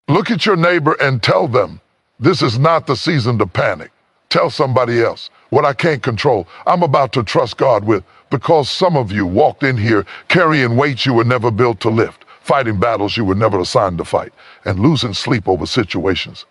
Look at your neighbor and tell them, this is not the season to panic. Tell somebody else what I can't control, I'm about to trust God with, because some of you walked in here carrying weights you were never built to lift, fighting battles you were never assigned to fight, and losing sleep over situations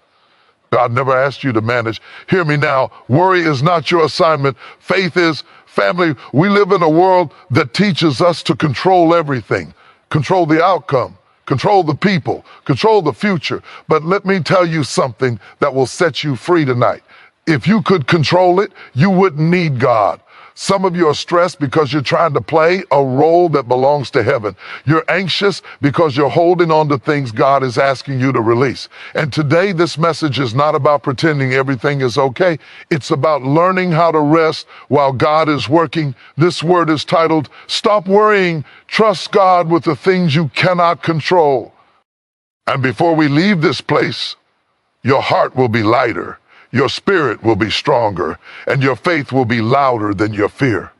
God never asked you to manage. Hear me now. Worry is not your assignment. Faith is. Family, we live in a world that teaches us to control everything, control the outcome, control the people, control the future. But let me tell you something that will set you free tonight. If you could control it, you wouldn't need God. Some of you are stressed because you're trying to play a role that belongs to heaven. You're anxious because you're holding on to things God is asking you to release. And today, this message is not about pretending everything is okay. It's about learning how to rest while God is working. This word is titled, Stop Worrying, Trust God with the Things You Cannot Control. And before we leave this place, your heart will be lighter. Your spirit will be stronger, and your faith will be louder than your fear.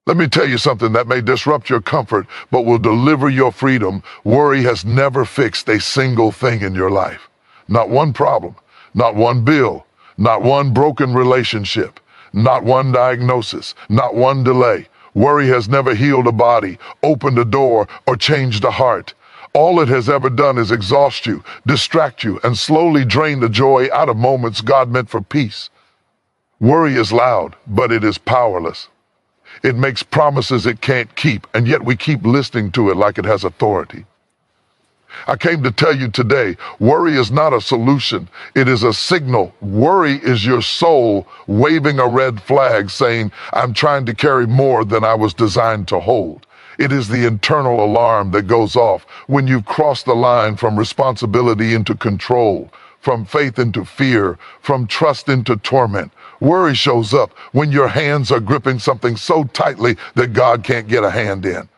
Let me tell you something that may disrupt your comfort, but will deliver your freedom. Worry has never fixed a single thing in your life. Not one problem, not one bill, not one broken relationship, not one diagnosis, not one delay. Worry has never healed a body, opened a door, or changed a heart. All it has ever done is exhaust you, distract you, and slowly drain the joy out of moments God meant for peace. Worry is loud, but it is powerless. It makes promises it can't keep, and yet we keep listening to it like it has authority. I came to tell you today, worry is not a solution. It is a signal. Worry is your soul waving a red flag saying, I'm trying to carry more than I was designed to hold. It is the internal alarm that goes off when you've crossed the line from responsibility into control, from faith into fear, from trust into torment. Worry shows up when your hands are gripping something so tightly that God can't get a hand in.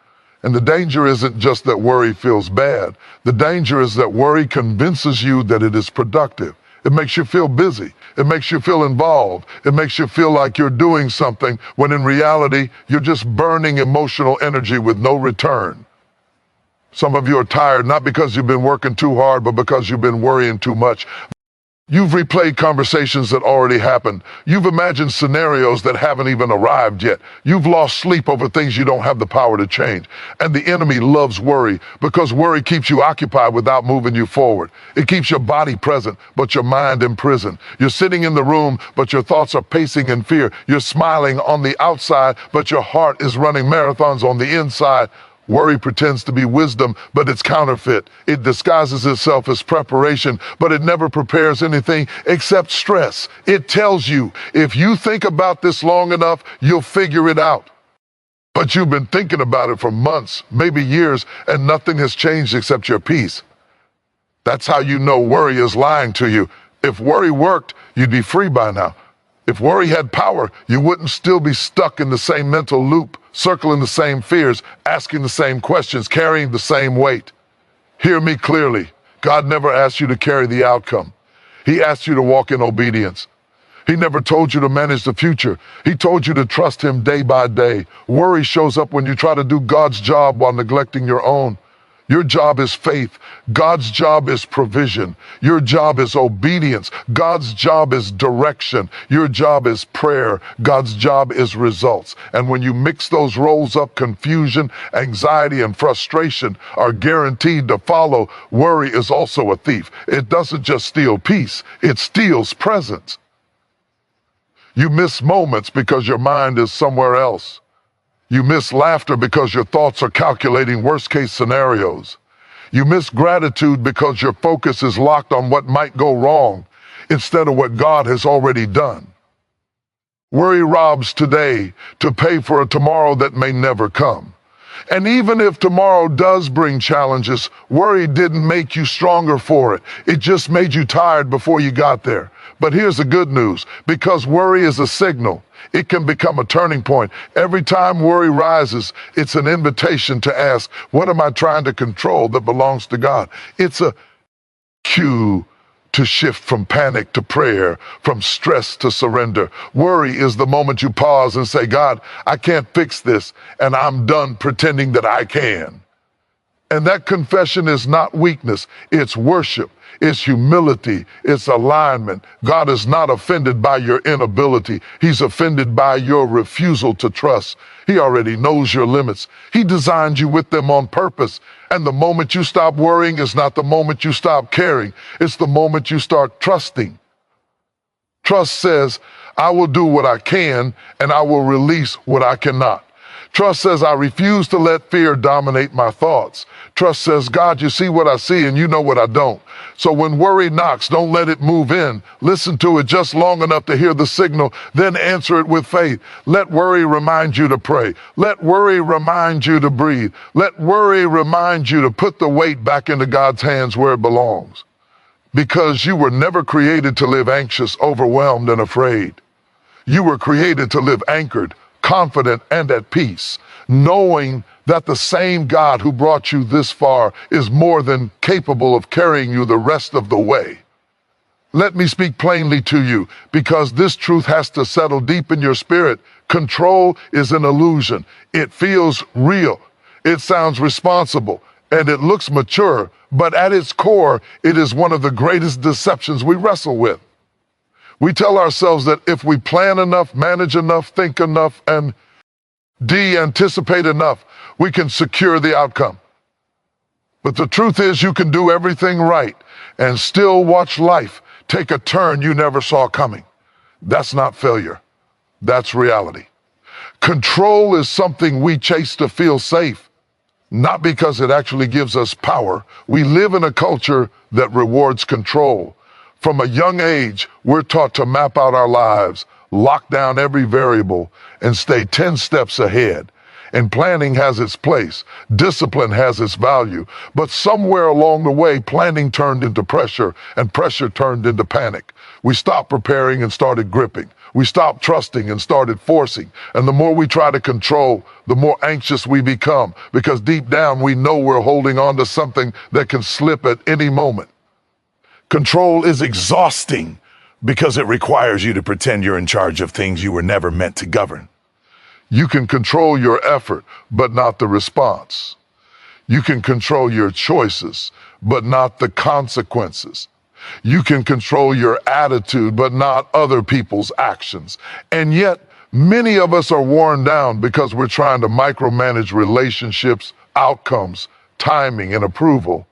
And the danger isn't just that worry feels bad. The danger is that worry convinces you that it is productive. It makes you feel busy. It makes you feel involved. It makes you feel like you're doing something when in reality, you're just burning emotional energy with no return. Some of you are tired, not because you've been working too hard, but because you've been worrying too much. You've replayed conversations that already happened. You've imagined scenarios that haven't even arrived yet. You've lost sleep over things you don't have the power to change. And the enemy loves worry because worry keeps you occupied without moving you forward. It keeps your body present, but your mind in prison. You're sitting in the room, but your thoughts are pacing in fear. You're smiling on the outside, but your heart is running marathons on the inside. Worry pretends to be wisdom, but it's counterfeit. It disguises itself as preparation, but it never prepares anything except stress. It tells you, if you think about this long enough, you'll figure it out. But you've been thinking about it for months, maybe years, and nothing has changed except your peace. That's how you know worry is lying to you. If worry worked, you'd be free by now. If worry had power, you wouldn't still be stuck in the same mental loop, circling the same fears, asking the same questions, carrying the same weight. Hear me clearly. God never asked you to carry the outcome. He asked you to walk in obedience. He never told you to manage the future. He told you to trust him day by day. Worry shows up when you try to do God's job while neglecting your own. Your job is faith. God's job is provision. Your job is obedience. God's job is direction. Your job is prayer. God's job is results. And when you mix those roles up, confusion, anxiety, and frustration are guaranteed to follow. Worry is also a thief. It doesn't just steal peace, it steals presence. You miss moments because your mind is somewhere else. You miss laughter because your thoughts are calculating worst-case scenarios. You miss gratitude because your focus is locked on what might go wrong instead of what God has already done. Worry robs today to pay for a tomorrow that may never come. And even if tomorrow does bring challenges, worry didn't make you stronger for it. It just made you tired before you got there. But here's the good news. Because worry is a signal, it can become a turning point. Every time worry rises, it's an invitation to ask, what am I trying to control that belongs to God? It's a cue to shift from panic to prayer, from stress to surrender. Worry is the moment you pause and say, God, I can't fix this, and I'm done pretending that I can. And that confession is not weakness, it's worship, it's humility, it's alignment. God is not offended by your inability. He's offended by your refusal to trust. He already knows your limits. He designed you with them on purpose. And the moment you stop worrying is not the moment you stop caring. It's the moment you start trusting. Trust says, I will do what I can and I will release what I cannot. Trust says, I refuse to let fear dominate my thoughts. Trust says, God, you see what I see and you know what I don't. So when worry knocks, don't let it move in. Listen to it just long enough to hear the signal, then answer it with faith. Let worry remind you to pray. Let worry remind you to breathe. Let worry remind you to put the weight back into God's hands where it belongs. Because you were never created to live anxious, overwhelmed, and afraid. You were created to live anchored, confident, and at peace, knowing that the same God who brought you this far is more than capable of carrying you the rest of the way. Let me speak plainly to you, because this truth has to settle deep in your spirit. Control is an illusion. It feels real. It sounds responsible, and it looks mature, but at its core, it is one of the greatest deceptions we wrestle with. We tell ourselves that if we plan enough, manage enough, think enough, and anticipate enough, we can secure the outcome. But the truth is, you can do everything right and still watch life take a turn you never saw coming. That's not failure. That's reality. Control is something we chase to feel safe, not because it actually gives us power. We live in a culture that rewards control. From a young age, we're taught to map out our lives, lock down every variable, and stay 10 steps ahead. And planning has its place. Discipline has its value. But somewhere along the way, planning turned into pressure, and pressure turned into panic. We stopped preparing and started gripping. We stopped trusting and started forcing. And the more we try to control, the more anxious we become, because deep down we know we're holding on to something that can slip at any moment. Control is exhausting because it requires you to pretend you're in charge of things you were never meant to govern. You can control your effort, but not the response. You can control your choices, but not the consequences. You can control your attitude, but not other people's actions. And yet, many of us are worn down because we're trying to micromanage relationships, outcomes, timing, and approval.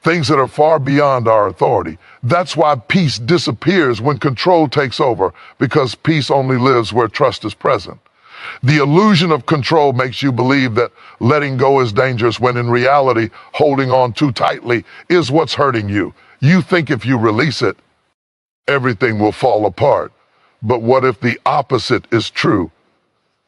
Things that are far beyond our authority. That's why peace disappears when control takes over, because peace only lives where trust is present. The illusion of control makes you believe that letting go is dangerous, when in reality, holding on too tightly is what's hurting you. You think if you release it, everything will fall apart. But what if the opposite is true?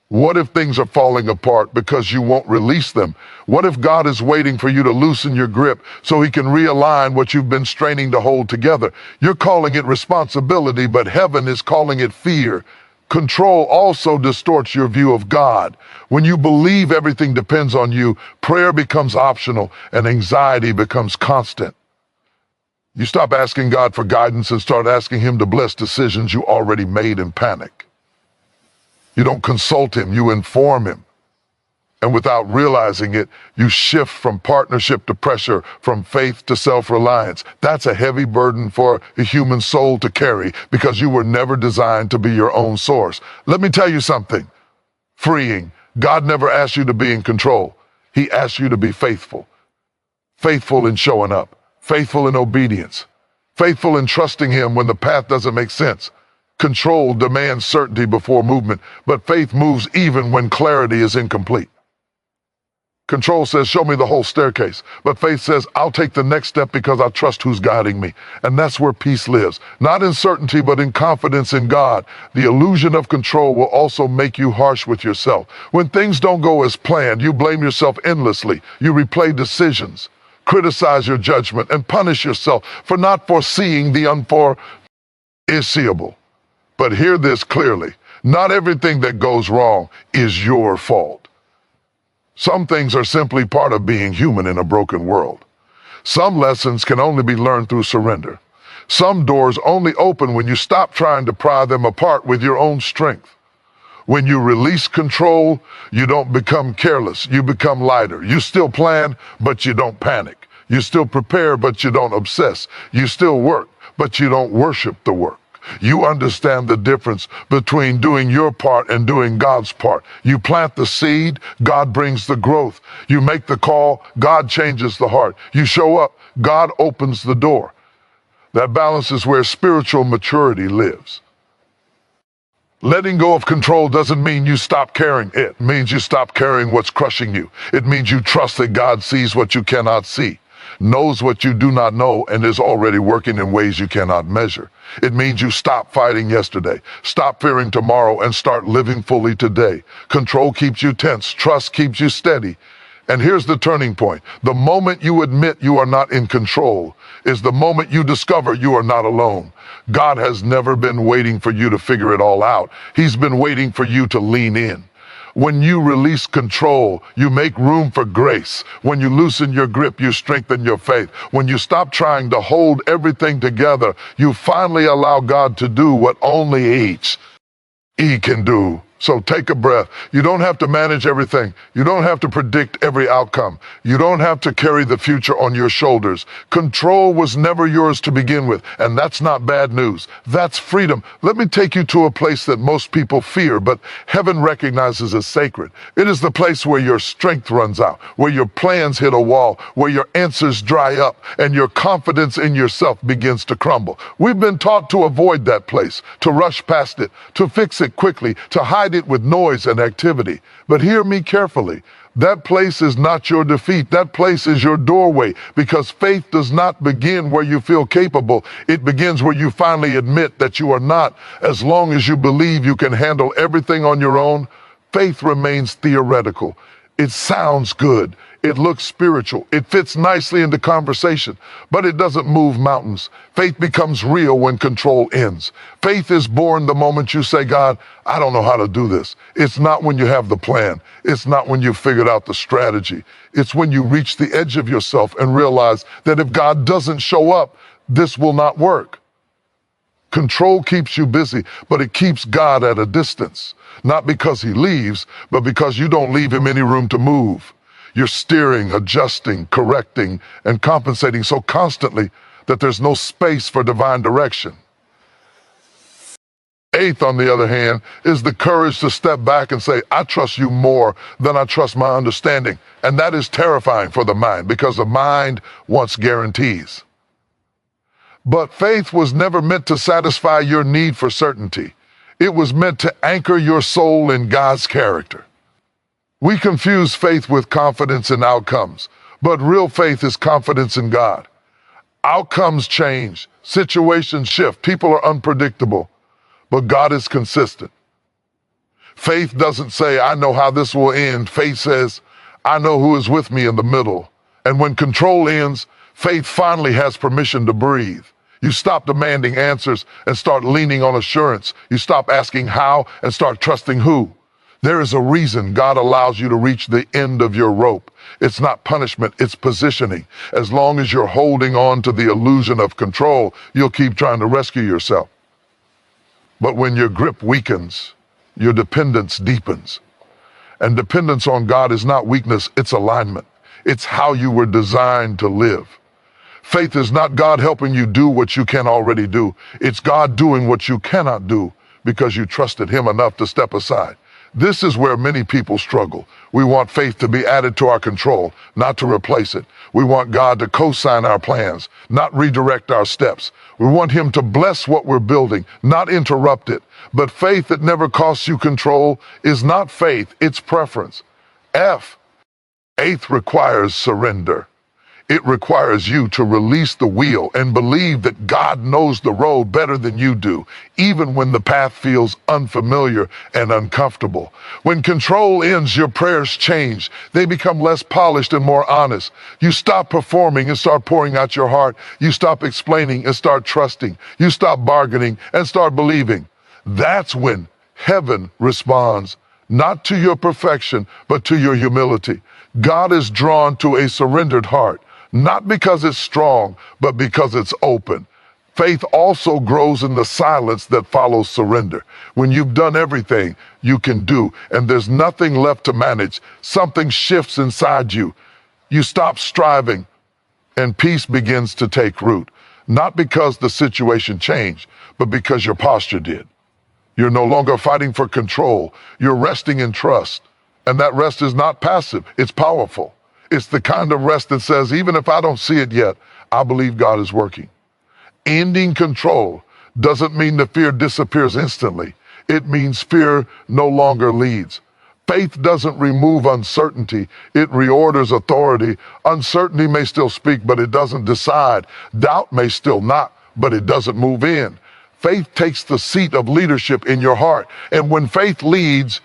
What if things are falling apart because you won't release them? What if God is waiting for you to loosen your grip so he can realign what you've been straining to hold together? You're calling it responsibility, but heaven is calling it fear. Control also distorts your view of God. When you believe everything depends on you, prayer becomes optional and anxiety becomes constant. You stop asking God for guidance and start asking him to bless decisions you already made in panic. You don't consult him, you inform him. And without realizing it, you shift from partnership to pressure, from faith to self-reliance. That's a heavy burden for a human soul to carry, because you were never designed to be your own source. Let me tell you something freeing. God never asked you to be in control. He asked you to be faithful. Faithful in showing up, faithful in obedience, faithful in trusting him when the path doesn't make sense. Control demands certainty before movement, but faith moves even when clarity is incomplete. Control says, show me the whole staircase. But faith says, I'll take the next step because I trust who's guiding me. And that's where peace lives. Not in certainty, but in confidence in God. The illusion of control will also make you harsh with yourself. When things don't go as planned, you blame yourself endlessly. You replay decisions, criticize your judgment, and punish yourself for not foreseeing the unforeseeable. But hear this clearly. Not everything that goes wrong is your fault. Some things are simply part of being human in a broken world. Some lessons can only be learned through surrender. Some doors only open when you stop trying to pry them apart with your own strength. When you release control, you don't become careless. You become lighter. You still plan, but you don't panic. You still prepare, but you don't obsess. You still work, but you don't worship the work. You understand the difference between doing your part and doing God's part. You plant the seed, God brings the growth. You make the call, God changes the heart. You show up, God opens the door. That balance is where spiritual maturity lives. Letting go of control doesn't mean you stop caring. It means you stop carrying what's crushing you. It means you trust that God sees what you cannot see, knows what you do not know, and is already working in ways you cannot measure. It means you stop fighting yesterday, stop fearing tomorrow, and start living fully today. Control keeps you tense. Trust keeps you steady. And here's the turning point. The moment you admit you are not in control is the moment you discover you are not alone. God has never been waiting for you to figure it all out. He's been waiting for you to lean in. When you release control, you make room for grace. When you loosen your grip, you strengthen your faith. When you stop trying to hold everything together, you finally allow God to do what only He can do. So take a breath. You don't have to manage everything. You don't have to predict every outcome. You don't have to carry the future on your shoulders. Control was never yours to begin with, and that's not bad news. That's freedom. Let me take you to a place that most people fear, but heaven recognizes as sacred. It is the place where your strength runs out, where your plans hit a wall, where your answers dry up, and your confidence in yourself begins to crumble. We've been taught to avoid that place, to rush past it, to fix it quickly, to hide it with noise and activity. But hear me carefully. That place is not your defeat. That place is your doorway, because faith does not begin where you feel capable. It begins where you finally admit that you are not. As long as you believe you can handle everything on your own, faith remains theoretical. It sounds good. It looks spiritual. It fits nicely into conversation, but it doesn't move mountains. Faith becomes real when control ends. Faith is born the moment you say, God, I don't know how to do this. It's not when you have the plan. It's not when you've figured out the strategy. It's when you reach the edge of yourself and realize that if God doesn't show up, this will not work. Control keeps you busy, but it keeps God at a distance. Not because He leaves, but because you don't leave Him any room to move. You're steering, adjusting, correcting, and compensating so constantly that there's no space for divine direction. Eighth, on the other hand, is the courage to step back and say, I trust you more than I trust my understanding. And that is terrifying for the mind, because the mind wants guarantees. But faith was never meant to satisfy your need for certainty. It was meant to anchor your soul in God's character. We confuse faith with confidence in outcomes, but real faith is confidence in God. Outcomes change, situations shift, people are unpredictable, but God is consistent. Faith doesn't say, I know how this will end. Faith says, I know who is with me in the middle. And when control ends, faith finally has permission to breathe. You stop demanding answers and start leaning on assurance. You stop asking how and start trusting who. There is a reason God allows you to reach the end of your rope. It's not punishment, it's positioning. As long as you're holding on to the illusion of control, you'll keep trying to rescue yourself. But when your grip weakens, your dependence deepens. And dependence on God is not weakness, it's alignment. It's how you were designed to live. Faith is not God helping you do what you can already do. It's God doing what you cannot do because you trusted Him enough to step aside. This is where many people struggle. We want faith to be added to our control, not to replace it. We want God to co-sign our plans, not redirect our steps. We want Him to bless what we're building, not interrupt it. But faith that never costs you control is not faith, it's preference. Eighth requires surrender. It requires you to release the wheel and believe that God knows the road better than you do, even when the path feels unfamiliar and uncomfortable. When control ends, your prayers change. They become less polished and more honest. You stop performing and start pouring out your heart. You stop explaining and start trusting. You stop bargaining and start believing. That's when heaven responds, not to your perfection, but to your humility. God is drawn to a surrendered heart. Not because it's strong, but because it's open. Faith also grows in the silence that follows surrender. When you've done everything you can do and there's nothing left to manage, something shifts inside you. You stop striving and peace begins to take root. Not because the situation changed, but because your posture did. You're no longer fighting for control. You're resting in trust. And that rest is not passive, it's powerful. It's the kind of rest that says, even if I don't see it yet, I believe God is working. Ending control doesn't mean the fear disappears instantly. It means fear no longer leads. Faith doesn't remove uncertainty, it reorders authority. Uncertainty may still speak, but it doesn't decide. Doubt may still knock, but it doesn't move in. Faith takes the seat of leadership in your heart. And when faith leads,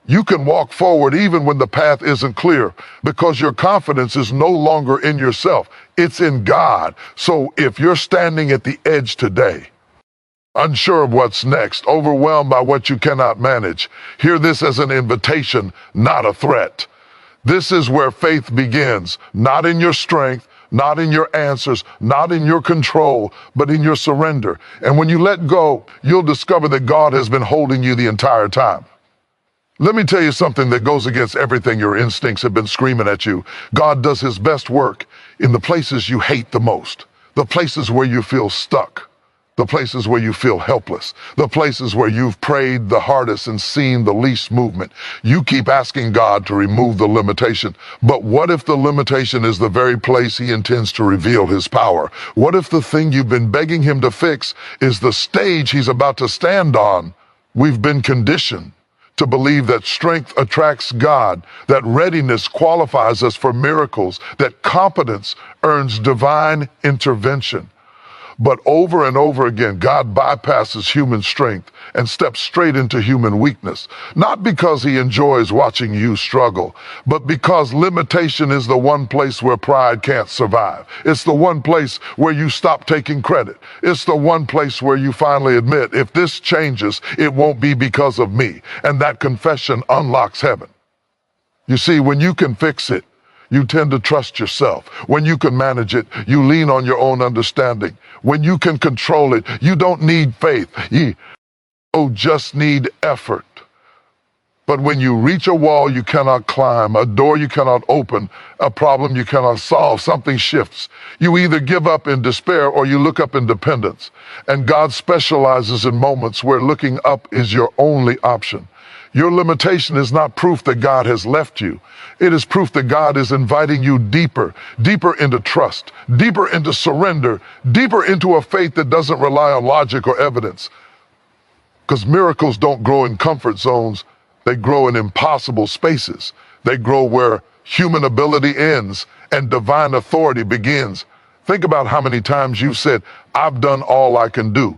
you can walk forward even when the path isn't clear because your confidence is no longer in yourself. It's in God. So if you're standing at the edge today, unsure of what's next, overwhelmed by what you cannot manage, hear this as an invitation, not a threat. This is where faith begins, not in your strength, not in your answers, not in your control, but in your surrender. And when you let go, you'll discover that God has been holding you the entire time. Let me tell you something that goes against everything your instincts have been screaming at you. God does his best work in the places you hate the most, the places where you feel stuck, the places where you feel helpless, the places where you've prayed the hardest and seen the least movement. You keep asking God to remove the limitation, but what if the limitation is the very place he intends to reveal his power? What if the thing you've been begging him to fix is the stage he's about to stand on? We've been conditioned to believe that strength attracts God, that readiness qualifies us for miracles, that competence earns divine intervention. But over and over again, God bypasses human strength and steps straight into human weakness, not because he enjoys watching you struggle, but because limitation is the one place where pride can't survive. It's the one place where you stop taking credit. It's the one place where you finally admit, if this changes, it won't be because of me. And that confession unlocks heaven. You see, when you can fix it, you tend to trust yourself. When you can manage it, you lean on your own understanding. When you can control it, you don't need faith. You just need effort. But when you reach a wall you cannot climb, a door you cannot open, a problem you cannot solve, something shifts. You either give up in despair or you look up in dependence. And God specializes in moments where looking up is your only option. Your limitation is not proof that God has left you. It is proof that God is inviting you deeper, deeper into trust, deeper into surrender, deeper into a faith that doesn't rely on logic or evidence. Because miracles don't grow in comfort zones. They grow in impossible spaces. They grow where human ability ends and divine authority begins. Think about how many times you've said, I've done all I can do.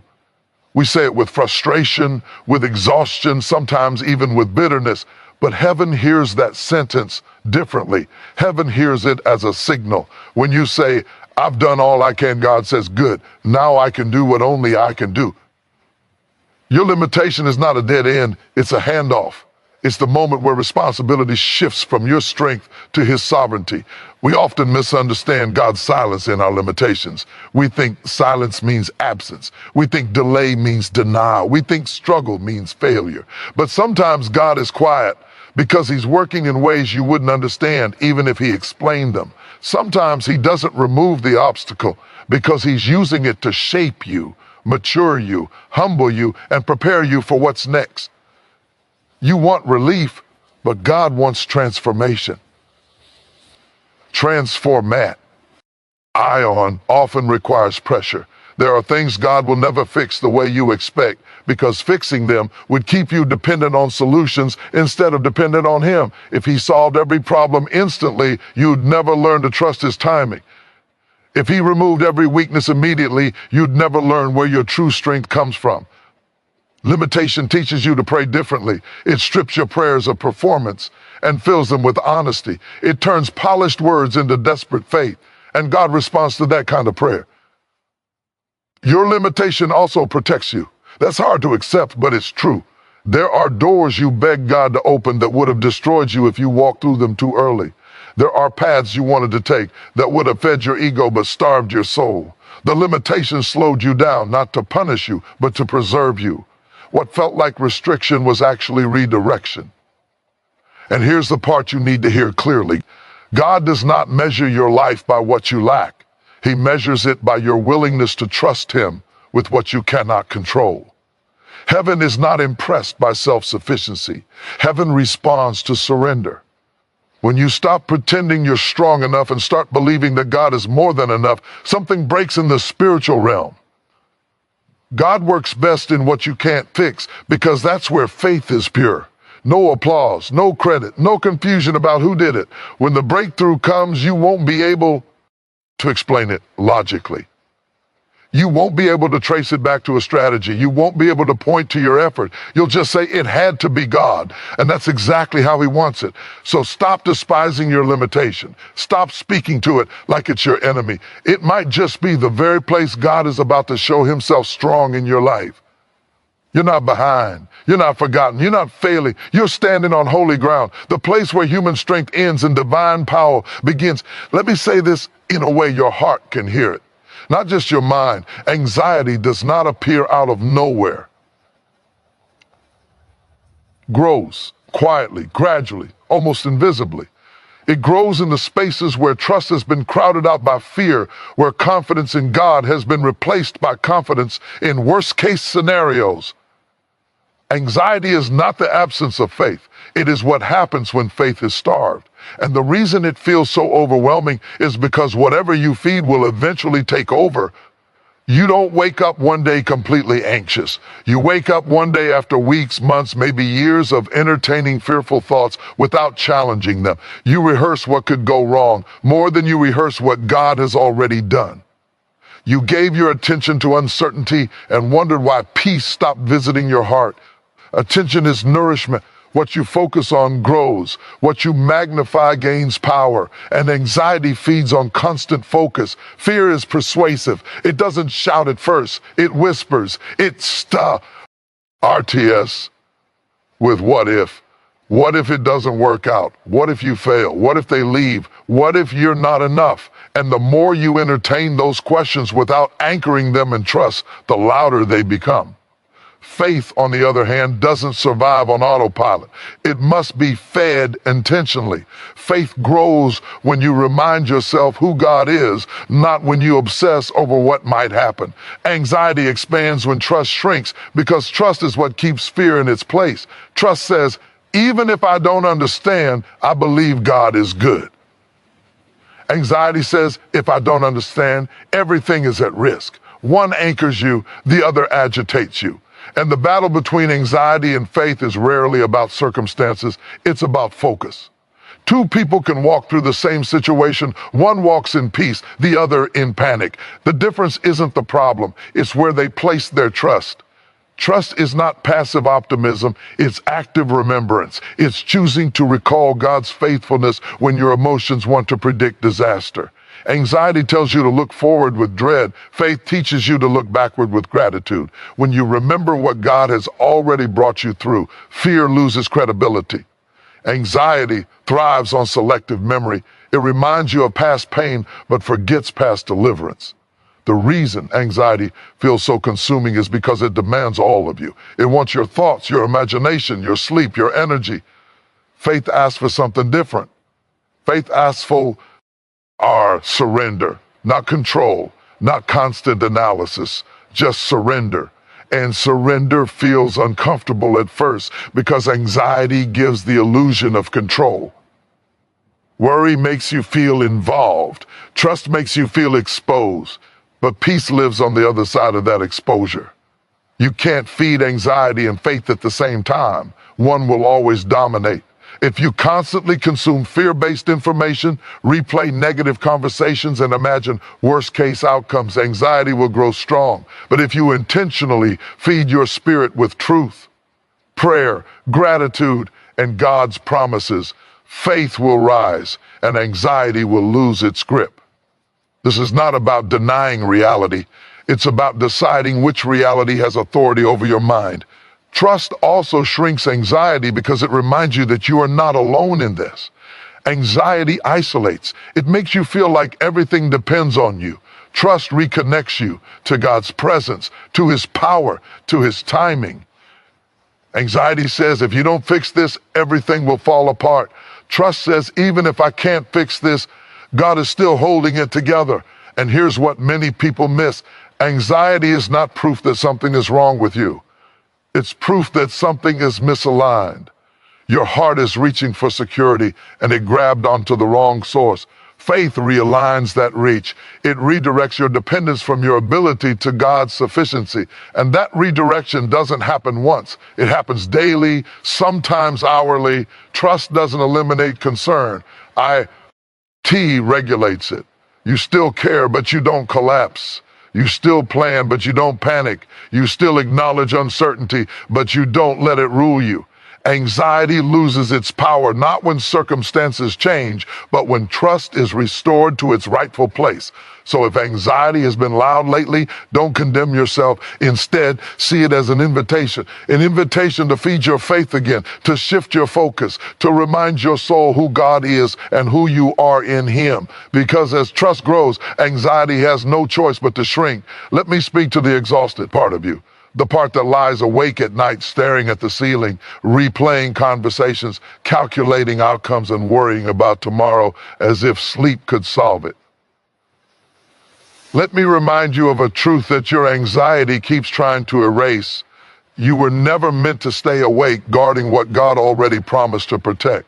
We say it with frustration, with exhaustion, sometimes even with bitterness. But heaven hears that sentence differently. Heaven hears it as a signal. When you say, I've done all I can, God says, good. Now I can do what only I can do. Your limitation is not a dead end. It's a handoff. It's the moment where responsibility shifts from your strength to his sovereignty. We often misunderstand God's silence in our limitations. We think silence means absence. We think delay means denial. We think struggle means failure. But sometimes God is quiet because he's working in ways you wouldn't understand even if he explained them. Sometimes he doesn't remove the obstacle because he's using it to shape you, mature you, humble you, and prepare you for what's next. You want relief, but God wants transformation. Transformat. Ion often requires pressure. There are things God will never fix the way you expect because fixing them would keep you dependent on solutions instead of dependent on him. If he solved every problem instantly, you'd never learn to trust his timing. If he removed every weakness immediately, you'd never learn where your true strength comes from. Limitation teaches you to pray differently. It strips your prayers of performance and fills them with honesty. It turns polished words into desperate faith, and God responds to that kind of prayer. Your limitation also protects you. That's hard to accept, but it's true. There are doors you beg God to open that would have destroyed you if you walked through them too early. There are paths you wanted to take that would have fed your ego but starved your soul. The limitation slowed you down, not to punish you, but to preserve you. What felt like restriction was actually redirection. And here's the part you need to hear clearly. God does not measure your life by what you lack. He measures it by your willingness to trust Him with what you cannot control. Heaven is not impressed by self-sufficiency. Heaven responds to surrender. When you stop pretending you're strong enough and start believing that God is more than enough, something breaks in the spiritual realm. God works best in what you can't fix, because that's where faith is pure. No applause, no credit, no confusion about who did it. When the breakthrough comes, you won't be able to explain it logically. You won't be able to trace it back to a strategy. You won't be able to point to your effort. You'll just say it had to be God. And that's exactly how He wants it. So stop despising your limitation. Stop speaking to it like it's your enemy. It might just be the very place God is about to show Himself strong in your life. You're not behind. You're not forgotten. You're not failing. You're standing on holy ground, the place where human strength ends and divine power begins. Let me say this in a way your heart can hear it. Not just your mind. Anxiety does not appear out of nowhere. Grows quietly, gradually, almost invisibly. It grows in the spaces where trust has been crowded out by fear, where confidence in God has been replaced by confidence in worst-case scenarios. Anxiety is not the absence of faith. It is what happens when faith is starved. And the reason it feels so overwhelming is because whatever you feed will eventually take over. You don't wake up one day completely anxious. You wake up one day after weeks, months, maybe years of entertaining fearful thoughts without challenging them. You rehearse what could go wrong more than you rehearse what God has already done. You gave your attention to uncertainty and wondered why peace stopped visiting your heart. Attention is nourishment. What you focus on grows. What you magnify gains power. And anxiety feeds on constant focus. Fear is persuasive. It doesn't shout at first. It whispers. It's RTS with what if. What if it doesn't work out? What if you fail? What if they leave? What if you're not enough? And the more you entertain those questions without anchoring them in trust, the louder they become. Faith, on the other hand, doesn't survive on autopilot. It must be fed intentionally. Faith grows when you remind yourself who God is, not when you obsess over what might happen. Anxiety expands when trust shrinks, because trust is what keeps fear in its place. Trust says, even if I don't understand, I believe God is good. Anxiety says, if I don't understand, everything is at risk. One anchors you, the other agitates you. And the battle between anxiety and faith is rarely about circumstances, it's about focus. Two people can walk through the same situation. One walks in peace, the other in panic. The difference isn't the problem, it's where they place their trust. Trust is not passive optimism, it's active remembrance. It's choosing to recall God's faithfulness when your emotions want to predict disaster. Anxiety tells you to look forward with dread. Faith teaches you to look backward with gratitude. When you remember what God has already brought you through, fear loses credibility. Anxiety thrives on selective memory. It reminds you of past pain, but forgets past deliverance. The reason anxiety feels so consuming is because it demands all of you. It wants your thoughts, your imagination, your sleep, your energy. Faith asks for something different. Faith asks for our surrender, not control, not constant analysis, just surrender. And surrender feels uncomfortable at first because anxiety gives the illusion of control. Worry makes you feel involved. Trust makes you feel exposed. But peace lives on the other side of that exposure. You can't feed anxiety and faith at the same time. One will always dominate. If you constantly consume fear-based information, replay negative conversations, and imagine worst-case outcomes, anxiety will grow strong. But if you intentionally feed your spirit with truth, prayer, gratitude, and God's promises, faith will rise and anxiety will lose its grip. This is not about denying reality. It's about deciding which reality has authority over your mind. Trust also shrinks anxiety because it reminds you that you are not alone in this. Anxiety isolates. It makes you feel like everything depends on you. Trust reconnects you to God's presence, to his power, to his timing. Anxiety says, if you don't fix this, everything will fall apart. Trust says, even if I can't fix this, God is still holding it together. And here's what many people miss. Anxiety is not proof that something is wrong with you. It's proof that something is misaligned. Your heart is reaching for security and it grabbed onto the wrong source. Faith realigns that reach. It redirects your dependence from your ability to God's sufficiency. And that redirection doesn't happen once. It happens daily, sometimes hourly. Trust doesn't eliminate concern. T regulates it. You still care, but you don't collapse. You still plan, but you don't panic. You still acknowledge uncertainty, but you don't let it rule you. Anxiety loses its power not when circumstances change, but when trust is restored to its rightful place. So if anxiety has been loud lately, don't condemn yourself. Instead, see it as an invitation to feed your faith again, to shift your focus, to remind your soul who God is and who you are in him. Because as trust grows, anxiety has no choice but to shrink. Let me speak to the exhausted part of you. The part that lies awake at night staring at the ceiling, replaying conversations, calculating outcomes, and worrying about tomorrow as if sleep could solve it. Let me remind you of a truth that your anxiety keeps trying to erase. You were never meant to stay awake guarding what God already promised to protect.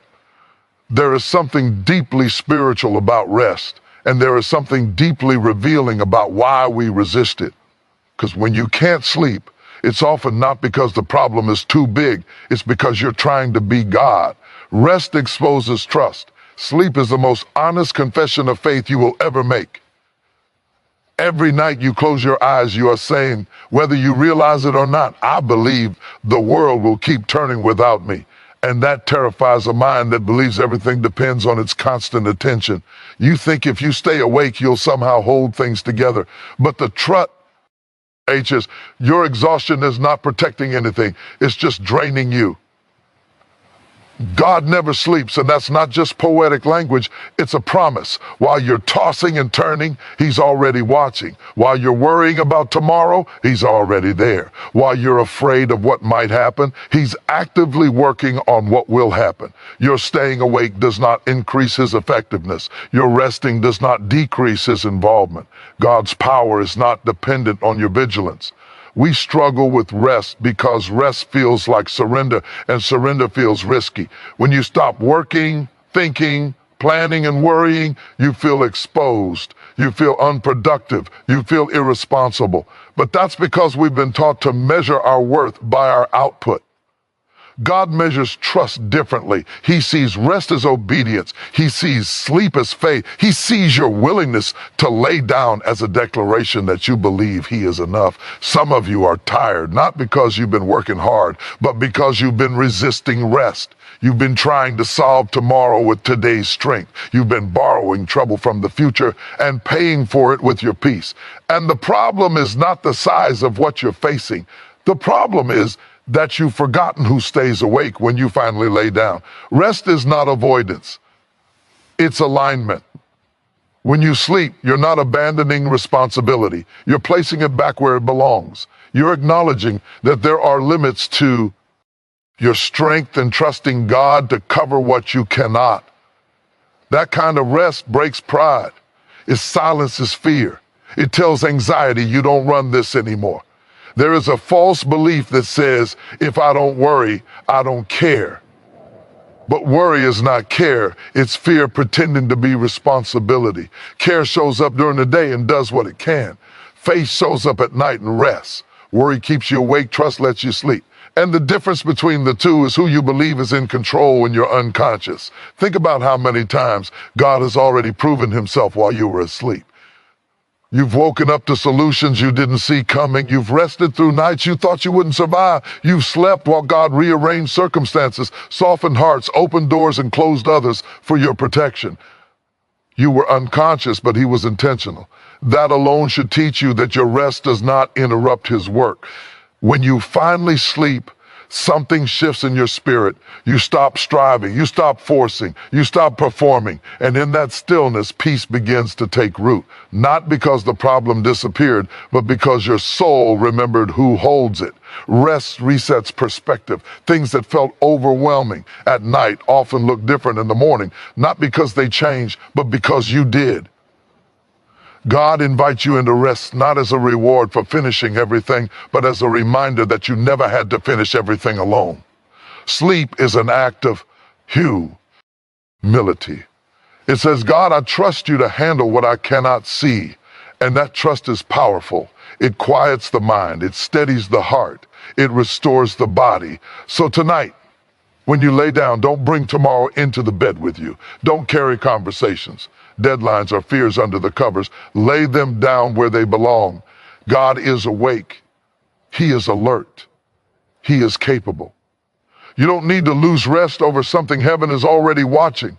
There is something deeply spiritual about rest, and there is something deeply revealing about why we resist it. Because when you can't sleep, it's often not because the problem is too big. It's because you're trying to be God. Rest exposes trust. Sleep is the most honest confession of faith you will ever make. Every night you close your eyes, you are saying, whether you realize it or not, I believe the world will keep turning without me. And that terrifies a mind that believes everything depends on its constant attention. You think if you stay awake, you'll somehow hold things together. But the truth is, your exhaustion is not protecting anything. It's just draining you. God never sleeps, and that's not just poetic language, it's a promise. While you're tossing and turning, he's already watching. While you're worrying about tomorrow, he's already there. While you're afraid of what might happen, he's actively working on what will happen. Your staying awake does not increase his effectiveness. Your resting does not decrease his involvement. God's power is not dependent on your vigilance. We struggle with rest because rest feels like surrender, and surrender feels risky. When you stop working, thinking, planning, and worrying, you feel exposed. You feel unproductive. You feel irresponsible. But that's because we've been taught to measure our worth by our output. God measures trust differently. He sees rest as obedience. He sees sleep as faith. He sees your willingness to lay down as a declaration that you believe he is enough. Some of you are tired, not because you've been working hard, but because you've been resisting rest. You've been trying to solve tomorrow with today's strength. You've been borrowing trouble from the future and paying for it with your peace. And the problem is not the size of what you're facing. The problem is that you've forgotten who stays awake when you finally lay down. Rest is not avoidance. It's alignment. When you sleep, you're not abandoning responsibility. You're placing it back where it belongs. You're acknowledging that there are limits to your strength and trusting God to cover what you cannot. That kind of rest breaks pride. It silences fear. It tells anxiety you don't run this anymore. There is a false belief that says, if I don't worry, I don't care. But worry is not care. It's fear pretending to be responsibility. Care shows up during the day and does what it can. Faith shows up at night and rests. Worry keeps you awake. Trust lets you sleep. And the difference between the two is who you believe is in control when you're unconscious. Think about how many times God has already proven himself while you were asleep. You've woken up to solutions you didn't see coming. You've rested through nights you thought you wouldn't survive. You've slept while God rearranged circumstances, softened hearts, opened doors, and closed others for your protection. You were unconscious, but he was intentional. That alone should teach you that your rest does not interrupt his work. When you finally sleep, Something shifts in your spirit. You stop striving, you stop forcing, you stop performing, and in that stillness, peace begins to take root. Not because the problem disappeared, but because your soul remembered who holds it. Rest resets perspective. Things that felt overwhelming at night often look different in the morning, not because they changed, but because you did. God invites you into rest not as a reward for finishing everything, but as a reminder that you never had to finish everything alone. Sleep is an act of humility. It says, God, I trust you to handle what I cannot see. And that trust is powerful. It quiets the mind. It steadies the heart. It restores the body. So tonight, when you lay down, don't bring tomorrow into the bed with you. Don't carry conversations, deadlines, or fears under the covers. Lay them down where they belong. God is awake. He is alert. He is capable. You don't need to lose rest over something heaven is already watching.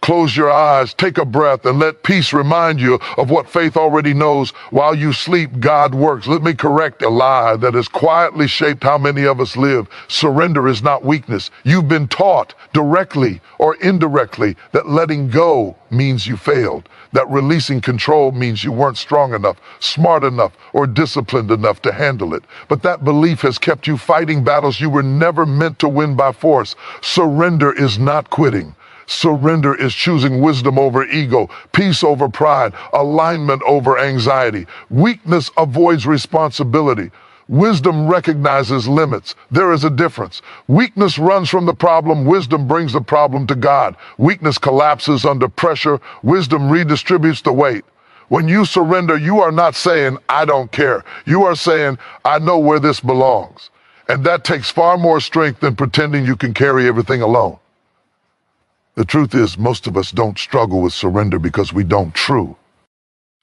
Close your eyes, take a breath, and let peace remind you of what faith already knows. While you sleep, God works. Let me correct a lie that has quietly shaped how many of us live. Surrender is not weakness. You've been taught, directly or indirectly, that letting go means you failed, that releasing control means you weren't strong enough, smart enough, or disciplined enough to handle it. But that belief has kept you fighting battles you were never meant to win by force. Surrender is not quitting. Surrender is choosing wisdom over ego, peace over pride, alignment over anxiety. Weakness avoids responsibility. Wisdom recognizes limits. There is a difference. Weakness runs from the problem. Wisdom brings the problem to God. Weakness collapses under pressure. Wisdom redistributes the weight. When you surrender, you are not saying, I don't care. You are saying, I know where this belongs. And that takes far more strength than pretending you can carry everything alone. The truth is, most of us don't struggle with surrender because we don't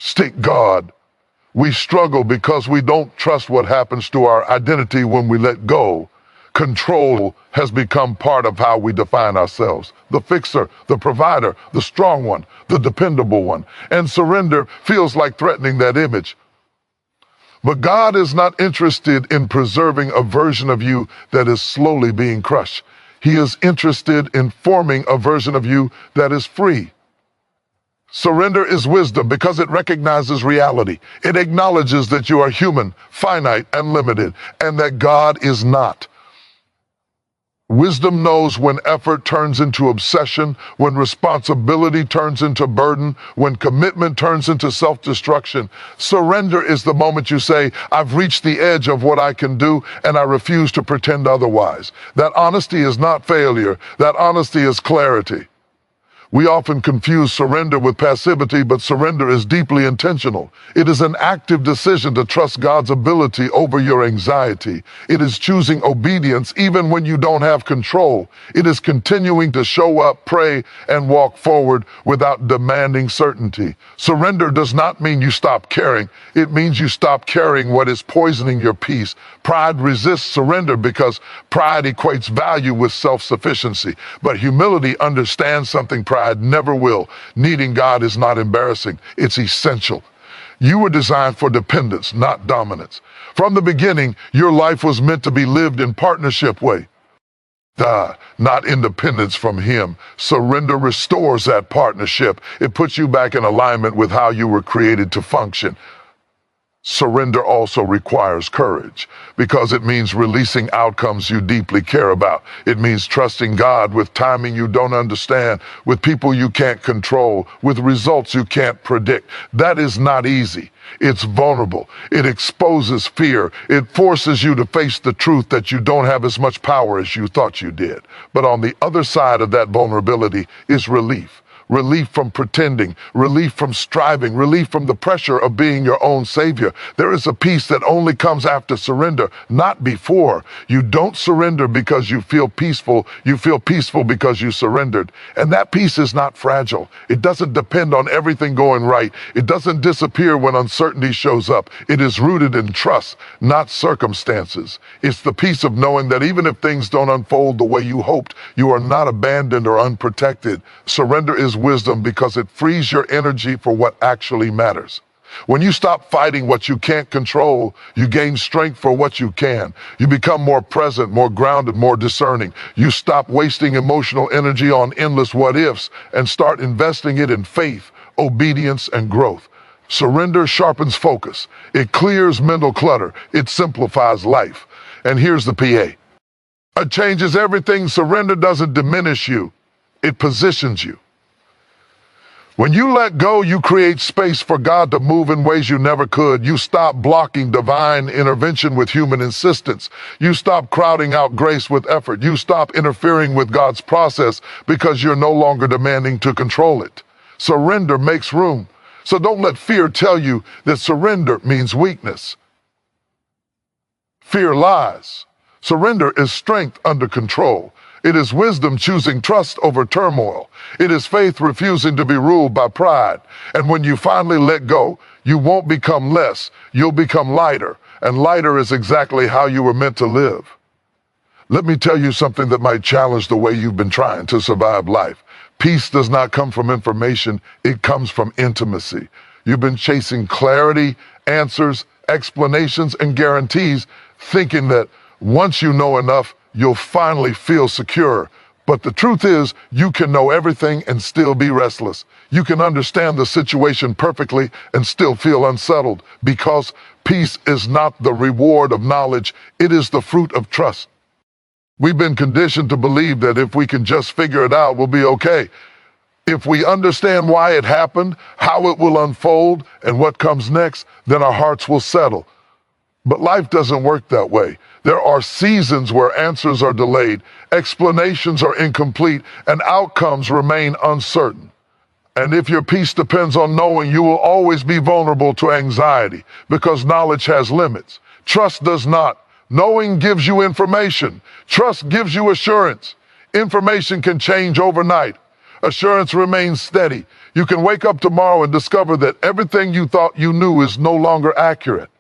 stick God. We struggle because we don't trust what happens to our identity when we let go. Control has become part of how we define ourselves. The fixer, the provider, the strong one, the dependable one. And surrender feels like threatening that image. But God is not interested in preserving a version of you that is slowly being crushed. He is interested in forming a version of you that is free. Surrender is wisdom because it recognizes reality. It acknowledges that you are human, finite, and limited, and that God is not. Wisdom knows when effort turns into obsession, when responsibility turns into burden, when commitment turns into self-destruction. Surrender is the moment you say, I've reached the edge of what I can do, and I refuse to pretend otherwise. That honesty is not failure. That honesty is clarity. We often confuse surrender with passivity, but surrender is deeply intentional. It is an active decision to trust God's ability over your anxiety. It is choosing obedience even when you don't have control. It is continuing to show up, pray, and walk forward without demanding certainty. Surrender does not mean you stop caring. It means you stop carrying what is poisoning your peace. Pride resists surrender because pride equates value with self-sufficiency. But humility understands something pride never will. Needing God is not embarrassing. It's essential. You were designed for dependence, not dominance. From the beginning, your life was meant to be lived in partnership with God, not independence from Him. Surrender restores that partnership. It puts you back in alignment with how you were created to function. Surrender also requires courage because it means releasing outcomes you deeply care about. It means trusting God with timing you don't understand, with people you can't control, with results you can't predict. That is not easy. It's vulnerable. It exposes fear. It forces you to face the truth that you don't have as much power as you thought you did. But on the other side of that vulnerability is relief. Relief from pretending, relief from striving, relief from the pressure of being your own savior. There is a peace that only comes after surrender, not before. You don't surrender because you feel peaceful. You feel peaceful because you surrendered. And that peace is not fragile. It doesn't depend on everything going right. It doesn't disappear when uncertainty shows up. It is rooted in trust, not circumstances. It's the peace of knowing that even if things don't unfold the way you hoped, you are not abandoned or unprotected. Surrender is wisdom because it frees your energy for what actually matters. When you stop fighting what you can't control, you gain strength for what you can. You become more present, more grounded, more discerning. You stop wasting emotional energy on endless what ifs and start investing it in faith, obedience, and growth. Surrender sharpens focus. It clears mental clutter. It simplifies life. And here's the PA. It changes everything. Surrender doesn't diminish you. It positions you. When you let go, you create space for God to move in ways you never could. You stop blocking divine intervention with human insistence. You stop crowding out grace with effort. You stop interfering with God's process because you're no longer demanding to control it. Surrender makes room. So don't let fear tell you that surrender means weakness. Fear lies. Surrender is strength under control. It is wisdom choosing trust over turmoil. It is faith refusing to be ruled by pride. And when you finally let go, you won't become less. You'll become lighter. And lighter is exactly how you were meant to live. Let me tell you something that might challenge the way you've been trying to survive life. Peace does not come from information. It comes from intimacy. You've been chasing clarity, answers, explanations, and guarantees, thinking that once you know enough, you'll finally feel secure. But the truth is, you can know everything and still be restless. You can understand the situation perfectly and still feel unsettled, because peace is not the reward of knowledge, it is the fruit of trust. We've been conditioned to believe that if we can just figure it out, we'll be okay. If we understand why it happened, how it will unfold, and what comes next, then our hearts will settle. But life doesn't work that way. There are seasons where answers are delayed, explanations are incomplete, and outcomes remain uncertain. And if your peace depends on knowing, you will always be vulnerable to anxiety, because knowledge has limits. Trust does not. Knowing gives you information. Trust gives you assurance. Information can change overnight. Assurance remains steady. You can wake up tomorrow and discover that everything you thought you knew is no longer accurate.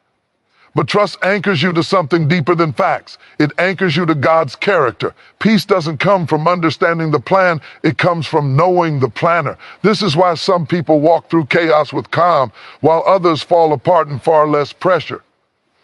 But trust anchors you to something deeper than facts. It anchors you to God's character. Peace doesn't come from understanding the plan. It comes from knowing the planner. This is why some people walk through chaos with calm, while others fall apart in far less pressure.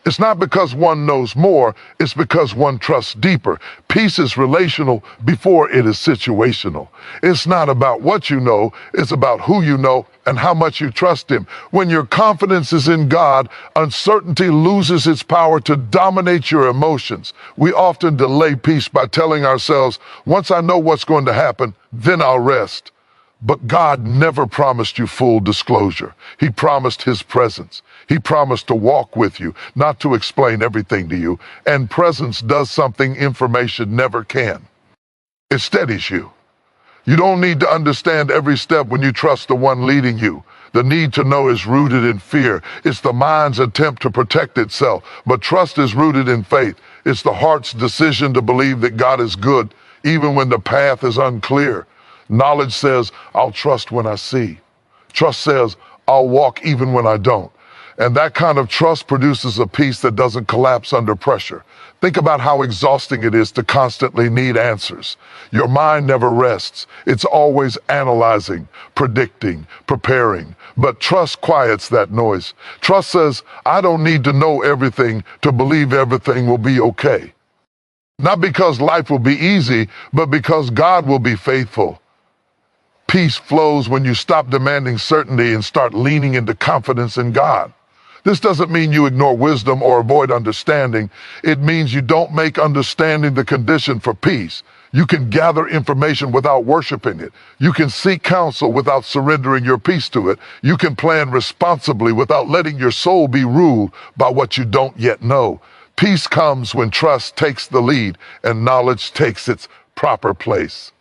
It's not because one knows more, it's because one trusts deeper. Peace is relational before it is situational. It's not about what you know, it's about who you know and how much you trust Him. When your confidence is in God, uncertainty loses its power to dominate your emotions. We often delay peace by telling ourselves, once I know what's going to happen, then I'll rest. But God never promised you full disclosure. He promised His presence. He promised to walk with you, not to explain everything to you. And presence does something information never can. It steadies you. You don't need to understand every step when you trust the one leading you. The need to know is rooted in fear. It's the mind's attempt to protect itself. But trust is rooted in faith. It's the heart's decision to believe that God is good, even when the path is unclear. Knowledge says, I'll trust when I see. Trust says, I'll walk even when I don't. And that kind of trust produces a peace that doesn't collapse under pressure. Think about how exhausting it is to constantly need answers. Your mind never rests. It's always analyzing, predicting, preparing. But trust quiets that noise. Trust says, I don't need to know everything to believe everything will be okay. Not because life will be easy, but because God will be faithful. Peace flows when you stop demanding certainty and start leaning into confidence in God. This doesn't mean you ignore wisdom or avoid understanding. It means you don't make understanding the condition for peace. You can gather information without worshiping it. You can seek counsel without surrendering your peace to it. You can plan responsibly without letting your soul be ruled by what you don't yet know. Peace comes when trust takes the lead and knowledge takes its proper place.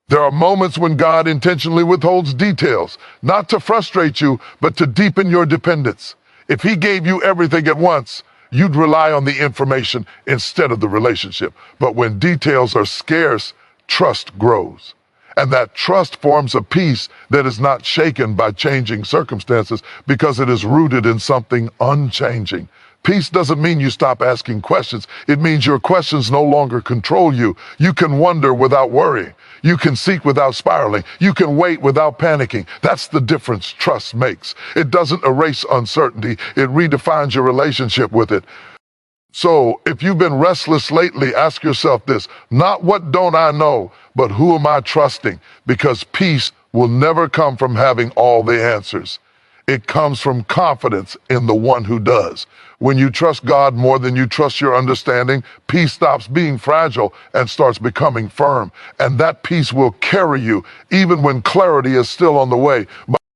There are moments when God intentionally withholds details, not to frustrate you, but to deepen your dependence. If He gave you everything at once, you'd rely on the information instead of the relationship. But when details are scarce, trust grows. And that trust forms a peace that is not shaken by changing circumstances because it is rooted in something unchanging. Peace doesn't mean you stop asking questions. It means your questions no longer control you. You can wonder without worrying. You can seek without spiraling. You can wait without panicking. That's the difference trust makes. It doesn't erase uncertainty. It redefines your relationship with it. So if you've been restless lately, ask yourself this, not what don't I know, but who am I trusting? Because peace will never come from having all the answers. It comes from confidence in the one who does. When you trust God more than you trust your understanding, peace stops being fragile and starts becoming firm. And that peace will carry you even when clarity is still on the way.